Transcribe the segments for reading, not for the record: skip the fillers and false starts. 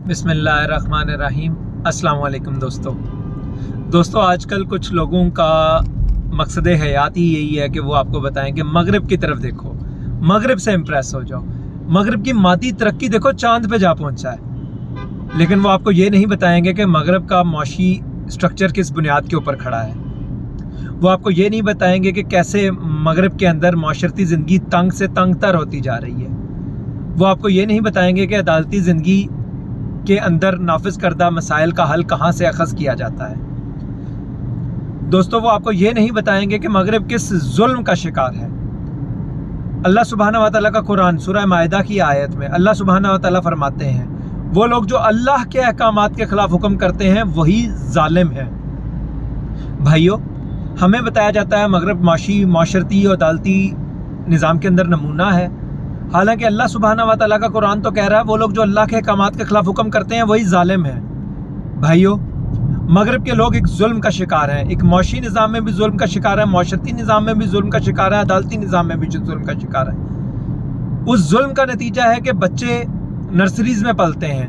बिस्मिल्लाहिर्रहमानिर्रहीम। अस्सलाम वालेकुम दोस्तों, आजकल कुछ लोगों का मकसद हयात ही यही है कि वो आपको बताएं कि मगरिब की तरफ देखो, मगरिब से इम्प्रेस हो जाओ, मगरिब की मादी तरक्की देखो, चांद पे जा पहुंचा है। लेकिन वो आपको ये नहीं बताएंगे कि मगरिब का माशी स्ट्रक्चर किस बुनियाद के ऊपर खड़ा है। वो आपको ये नहीं बताएंगे कि कैसे मगरिब के अंदर माशरती ज़िंदगी तंग से तंग तर होती जा रही है। वो आपको ये नहीं बताएंगे कि अदालती ज़िंदगी के अंदर नाफिज करदा मसाइल का हल कहाँ से अखज़ किया जाता है। दोस्तों, वो आपको ये नहीं बताएंगे कि मगरिब किस जुल्म का शिकार है। अल्लाह सुब्हानहू व तआला का कुरान सूरह माइदा की आयत में अल्लाह सुब्हानहू व तआला फरमाते हैं, वो लोग जो अल्लाह के अहकामात के खिलाफ हुक्म करते हैं वही जालिम है। भाइयों, हमें बताया जाता है मगरिब माशी माशरती और अदालती निज़ाम के अंदर नमूना है। हालांकि अल्लाह सुब्हानहू व तआला का कुरान तो कह रहा है वो लोग जो अल्लाह के अहकामात के खिलाफ हुक्म करते हैं वही जालिम है। भाइयों, मगरिब के लोग एक जुल्म का शिकार हैं, एक माशी निज़ाम में भी जुल्म का शिकार है, माशरती निज़ाम में भी जुल्म का शिकार है, अदालती निज़ाम में भी जुल्म का शिकार है। उस जुल्म का नतीजा है कि बच्चे नर्सरीज में पलते हैं,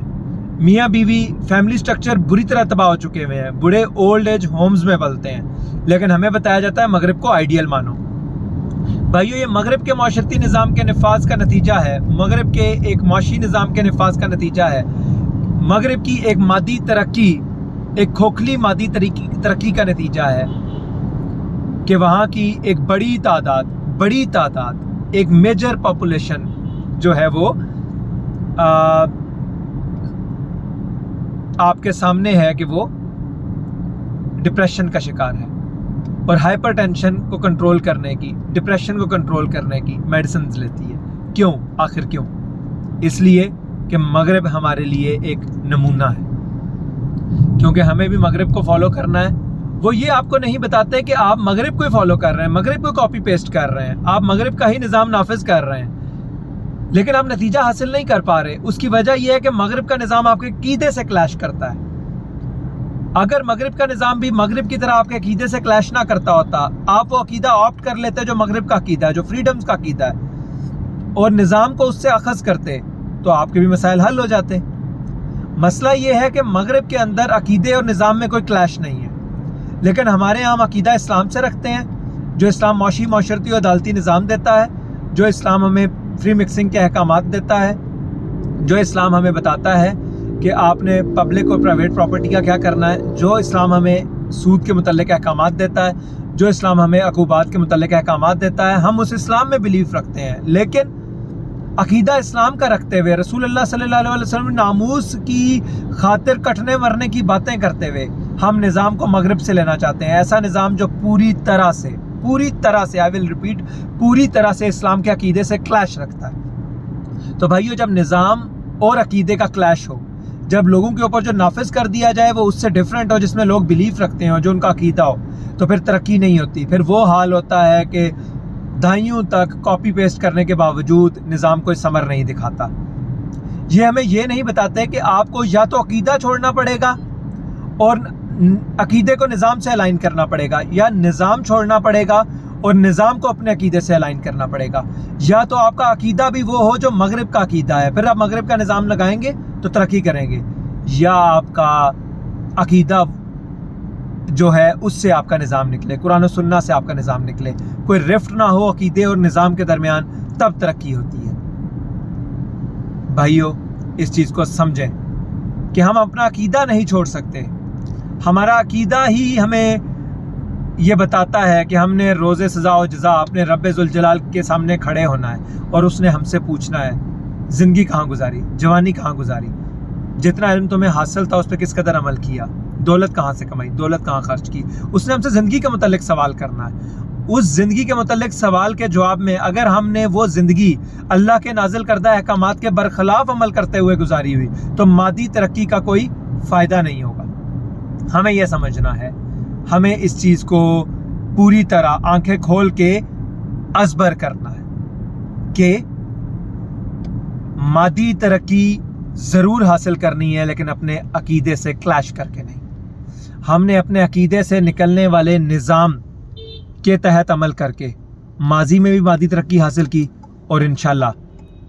मियाँ बीवी फैमिली स्ट्रक्चर बुरी तरह तबाह हो चुके हुए हैं, बूढ़े ओल्ड एज होम्स में पलते हैं। लेकिन हमें बताया जाता है मगरिब को आइडियल मानो। भाइयों, ये मगरिब के माशरती निज़ाम के नफाज का नतीजा है, मगरिब के एक माशी निज़ाम के नफाज का नतीजा है, मगरिब की एक मादी तरक्की, एक खोखली मादी तरक्की का नतीजा है कि वहाँ की एक बड़ी तादाद एक मेजर पॉपुलेशन जो है वो आपके सामने है कि वो डिप्रेशन का शिकार है और हाइपरटेंशन को कंट्रोल करने की, डिप्रेशन को कंट्रोल करने की मेडिसिन लेती है। क्यों? आखिर क्यों? इसलिए कि मगरिब हमारे लिए एक नमूना है, क्योंकि हमें भी मगरिब को फॉलो करना है। वो ये आपको नहीं बताते कि आप मगरिब को ही फॉलो कर रहे हैं, मगरिब को कॉपी पेस्ट कर रहे हैं, आप मगरिब का ही निज़ाम नाफिज कर रहे हैं, लेकिन आप नतीजा हासिल नहीं कर पा रहे। उसकी वजह यह है कि मगरिब का निज़ाम आपके अकीदे से क्लैश करता है। अगर मगरिब का निज़ाम भी मगरिब की तरह आपके अकीदे से क्लैश ना करता होता, आप वो अकीदा ऑप्ट कर लेते जो मगरिब का अकीदा है, जो फ्रीडम्स का अकीदा है, और निज़ाम को उससे अखज़ करते, तो आपके भी मसाइल हल हो जाते। मसला ये है कि मगरिब के अंदर अकीदे और निज़ाम में कोई क्लैश नहीं है, लेकिन हमारे यहाँ अकीदा इस्लाम से रखते हैं, जो इस्लाम माशी माशरती और अदालती निज़ाम देता है, जो इस्लाम हमें फ्री मिक्सिंग के अहकामात देता है, जो इस्लाम हमें बताता है कि आपने पब्लिक और प्राइवेट प्रॉपर्टी का क्या करना है, जो इस्लाम हमें सूद के मुतल्लिक़ अहकामात देता है, जो इस्लाम हमें अकूबात के मुतल्लिक़ अहकामात देता है। हम उस इस्लाम में बिलीव रखते हैं, लेकिन अकीदा इस्लाम का रखते हुए, रसूलुल्लाह सल्लल्लाहु अलैहि वसल्लम नामूस की खातिर कटने मरने की बातें करते हुए हम निज़ाम को मगरिब से लेना चाहते हैं। ऐसा निज़ाम जो पूरी तरह से आई विल रिपीट, पूरी तरह से इस्लाम के अकीदे से क्लैश रखता है। तो भाइयों, जब निज़ाम और अकीदे का क्लैश हो, जब लोगों के ऊपर जो नाफिज कर दिया जाए वो उससे डिफरेंट हो, जिसमें लोग बिलीव रखते हो, जो उनका अकीदा हो, तो फिर तरक्की नहीं होती। फिर वो हाल होता है कि दहाइयों तक कॉपी पेस्ट करने के बावजूद निज़ाम कोई समर नहीं दिखाता। ये हमें ये नहीं बताते कि आपको या तो अकीदा छोड़ना पड़ेगा और अकीदे को निज़ाम से अलाइन करना पड़ेगा, या निज़ाम छोड़ना पड़ेगा और निज़ाम को अपने अकीदे से अलाइन करना पड़ेगा। या तो आपका अकीदा भी वो हो जो मगरिब का अकीदा है, फिर आप मगरिब का निज़ाम लगाएंगे तो तरक्की करेंगे, या आपका अकीदा जो है उससे आपका निज़ाम निकले, कुरान और सुन्ना से आपका निज़ाम निकले, कोई रिफ्ट ना हो अकीदे और निज़ाम के दरमियान, तब तरक्की होती है। भाइयों, इस चीज़ को समझें कि हम अपना अकीदा नहीं छोड़ सकते। हमारा अकीदा ही हमें ये बताता है कि हमने रोज़े सज़ा और जज़ा अपने रब्बे ज़ुल जलाल के सामने खड़े होना है और उसने हमसे पूछना है ज़िंदगी कहाँ गुजारी, जवानी कहाँ गुजारी, जितना इल्म तुम्हें हासिल था उस पर किस कदर अमल किया, दौलत कहाँ से कमाई, दौलत कहाँ खर्च की। उसने हमसे ज़िंदगी के मुतल्लिक़ सवाल करना है। उस ज़िंदगी के मुतल्लिक़ सवाल के जवाब में अगर हमने वो ज़िंदगी अल्लाह के नाजिल करदा अहकामात के बरखिलाफ़ अमल करते हुए गुजारी हुई तो मादी तरक्की का कोई फ़ायदा नहीं होगा। हमें यह समझना है, हमें इस चीज़ को पूरी तरह आंखें खोल के अज़बर करना है कि मादी तरक्की ज़रूर हासिल करनी है, लेकिन अपने अकीदे से क्लैश करके नहीं। हमने अपने अकीदे से निकलने वाले निज़ाम के तहत अमल करके माजी में भी मादी तरक्की हासिल की और इंशाल्लाह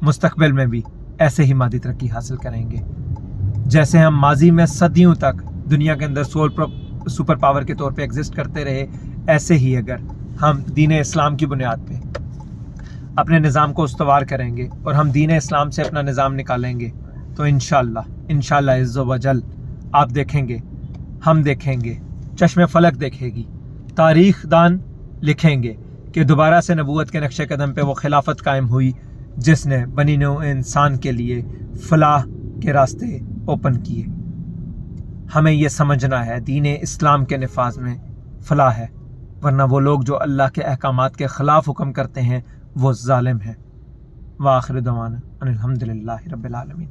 मुस्तकबिल में भी ऐसे ही मादी तरक्की हासिल करेंगे। جیسے ہم ماضی میں صدیوں تک دنیا کے اندر سپر پاور کے طور پہ ایگزسٹ کرتے رہے، ایسے ہی اگر ہم دین اسلام کی بنیاد پہ اپنے نظام کو استوار کریں گے اور ہم دین اسلام سے اپنا نظام نکالیں گے تو انشاءاللہ عز و جل آپ دیکھیں گے، ہم دیکھیں گے، چشم فلک دیکھے گی، تاریخ دان لکھیں گے کہ دوبارہ سے نبوت کے نقش قدم پہ وہ خلافت قائم ہوئی جس نے بنی نوع انسان کے لیے فلاح کے راستے اوپن کیے۔ ہمیں یہ سمجھنا ہے دین اسلام کے نفاذ میں فلاح ہے، ورنہ وہ لوگ جو اللہ کے احکامات کے خلاف حکم کرتے ہیں وہ ظالم ہیں۔ وآخر دعوانا ان الحمدللہ رب العالمین۔